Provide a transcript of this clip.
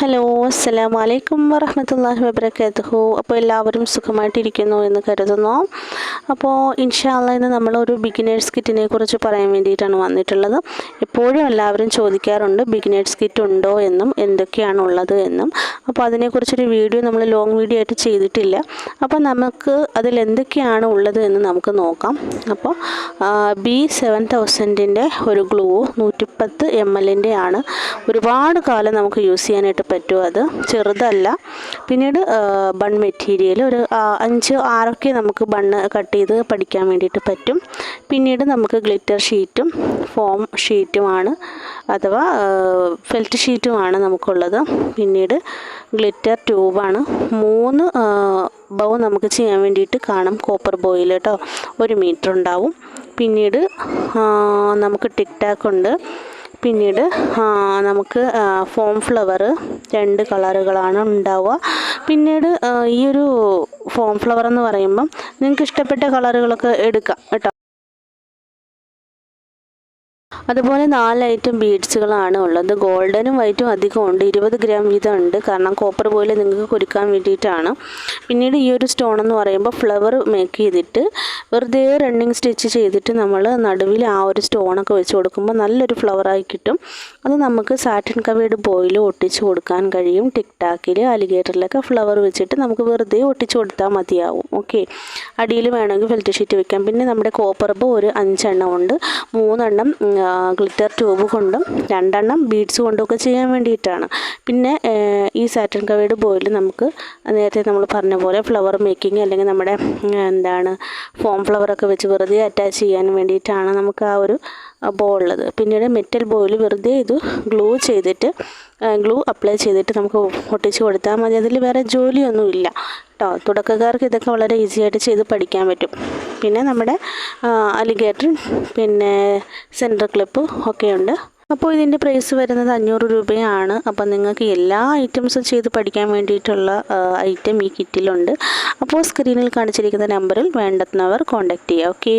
Hello, അസ്സലാമു അലൈക്കും വറഹ്മത്തുള്ളാഹി വബറകാതുഹു. അപ്പോൾ എല്ലാവരും സുഖമായിട്ടിരിക്കുന്നു എന്ന് കരുതുന്നു. അപ്പോൾ ഇൻഷാ അല്ലാഹ് ഇന്ന് നമ്മളൊരു ബിഗിനേഴ്സ് കിറ്റിനെ കുറിച്ച് പറയാൻ വേണ്ടിയിട്ടാണ് വന്നിട്ടുള്ളത്. എപ്പോഴും എല്ലാവരും ചോദിക്കാറുണ്ട് ബിഗിനേഴ്സ് കിറ്റ് ഉണ്ടോ എന്നും എന്തൊക്കെയാണ് ഉള്ളത് എന്നും. അപ്പോൾ അതിനെക്കുറിച്ചൊരു വീഡിയോ നമ്മൾ ലോങ് വീഡിയോ ആയിട്ട് ചെയ്തിട്ടില്ല. അപ്പോൾ നമുക്ക് അതിൽ എന്തൊക്കെയാണ് ഉള്ളത് എന്ന് നമുക്ക് നോക്കാം. അപ്പോൾ B7000-ൻ്റെ ഒരു ഗ്ലൂ 110 ml ആണ്. ഒരുപാട് കാലം നമുക്ക് യൂസ് ചെയ്യാനായിട്ട് പറ്റും. അത് ചെറുതല്ല. പിന്നീട് ബൺ മെറ്റീരിയൽ ഒരു 5-6 നമുക്ക് ബണ്ണ് കട്ട് ചെയ്ത് പഠിക്കാൻ വേണ്ടിയിട്ട് പറ്റും. പിന്നീട് നമുക്ക് ഗ്ലിറ്റർ ഷീറ്റും ഫോം ഷീറ്റുമാണ് അഥവാ ഫെൽറ്റ് ഷീറ്റുമാണ് നമുക്കുള്ളത്. പിന്നീട് ഗ്ലിറ്റർ ട്യൂബാണ്. 3 ബൗ നമുക്ക് ചെയ്യാൻ വേണ്ടിയിട്ട് കാണും. കോപ്പർ ബോയിൽ കേട്ടോ, 1 മീറ്റർ ഉണ്ടാവും. പിന്നീട് നമുക്ക് ടിക് ടാക്ക് ഉണ്ട്. പിന്നീട് നമുക്ക് ഫോം ഫ്ലവർ 2 കളറുകളാണ് ഉണ്ടാവുക. പിന്നീട് ഈ ഒരു ഫോം ഫ്ലവർ എന്ന് പറയുമ്പം നിങ്ങൾക്ക് ഇഷ്ടപ്പെട്ട കളറുകളൊക്കെ എടുക്കാം കേട്ടോ. അതുപോലെ 4 ഐറ്റം ബീഡ്സുകളാണ് ഉള്ളത്. ഗോൾഡനും വൈറ്റും അധികം ഉണ്ട്, 20 ഗ്രാം വീതം ഉണ്ട്. കാരണം കോപ്പർ ബോയിൽ നിങ്ങൾക്ക് കുരുക്കാൻ വേണ്ടിയിട്ടാണ്. പിന്നീട് ഈ ഒരു സ്റ്റോൺ എന്ന് പറയുമ്പോൾ ഫ്ലവർ മേക്ക് ചെയ്തിട്ട് വെറുതെ റണ്ണിങ് സ്റ്റിച്ച് ചെയ്തിട്ട് നമ്മൾ നടുവിൽ ആ ഒരു സ്റ്റോണൊക്കെ വെച്ച് കൊടുക്കുമ്പോൾ നല്ലൊരു ഫ്ലവറായി കിട്ടും. അത് നമുക്ക് സാറ്റിൻ കവേർഡ് ബോയിൽ ഒട്ടിച്ച് കൊടുക്കാൻ കഴിയും. ടിക് ടാക്കിൽ അലിഗേറ്ററിലൊക്കെ ഫ്ലവർ വെച്ചിട്ട് നമുക്ക് വെറുതെ ഒട്ടിച്ച് കൊടുത്താൽ മതിയാവും. ഓക്കെ, അടിയിൽ വേണമെങ്കിൽ ഫെൽറ്റ് ഷീറ്റ് വെക്കാം. പിന്നെ നമ്മുടെ കോപ്പർ ബോ ഒരു 5 എണ്ണം ഉണ്ട്. 3 എണ്ണം ഗ്ലിറ്റർ ട്യൂബ് കൊണ്ടും 2 എണ്ണം ബീഡ്സ് കൊണ്ടുമൊക്കെ ചെയ്യാൻ വേണ്ടിയിട്ടാണ്. പിന്നെ ഈ സാറ്റിൻ കവേർഡ് ബോയിൽ നമുക്ക് നേരത്തെ നമ്മൾ പറഞ്ഞ പോലെ ഫ്ലവർ മേക്കിംഗ് അല്ലെങ്കിൽ നമ്മുടെ ഫോം ഫ്ലവറൊക്കെ വെച്ച് വെറുതെ അറ്റാച്ച് ചെയ്യാൻ വേണ്ടിയിട്ടാണ് നമുക്ക് ആ ഒരു ബോ ഉള്ളത്. പിന്നീട് മെറ്റൽ ബോയിൽ വെറുതെ ഇത് ഗ്ലൂ അപ്ലൈ ചെയ്തിട്ട് നമുക്ക് ഒട്ടിച്ച് കൊടുത്താൽ മതി. അതിൽ വേറെ ജോലിയൊന്നും ഇല്ല കേട്ടോ. തുടക്കക്കാർക്ക് ഇതൊക്കെ വളരെ ഈസി ആയിട്ട് ചെയ്ത് പഠിക്കാൻ പറ്റും. പിന്നെ നമ്മുടെ അലിഗേറ്റർ പിന്നെ സെൻറ്റർ ക്ലിപ്പ് ഒക്കെ ഉണ്ട്. അപ്പോൾ ഇതിൻ്റെ പ്രൈസ് വരുന്നത് 500 രൂപയാണ്. അപ്പോൾ നിങ്ങൾക്ക് എല്ലാ ഐറ്റംസും ചെയ്ത് പഠിക്കാൻ വേണ്ടിയിട്ടുള്ള ഐറ്റം ഈ കിറ്റിലുണ്ട്. അപ്പോൾ സ്ക്രീനിൽ കാണിച്ചിരിക്കുന്ന നമ്പറിൽ വേണ്ടുന്നവർ കോൺടാക്റ്റ് ചെയ്യുക. ഓക്കെ.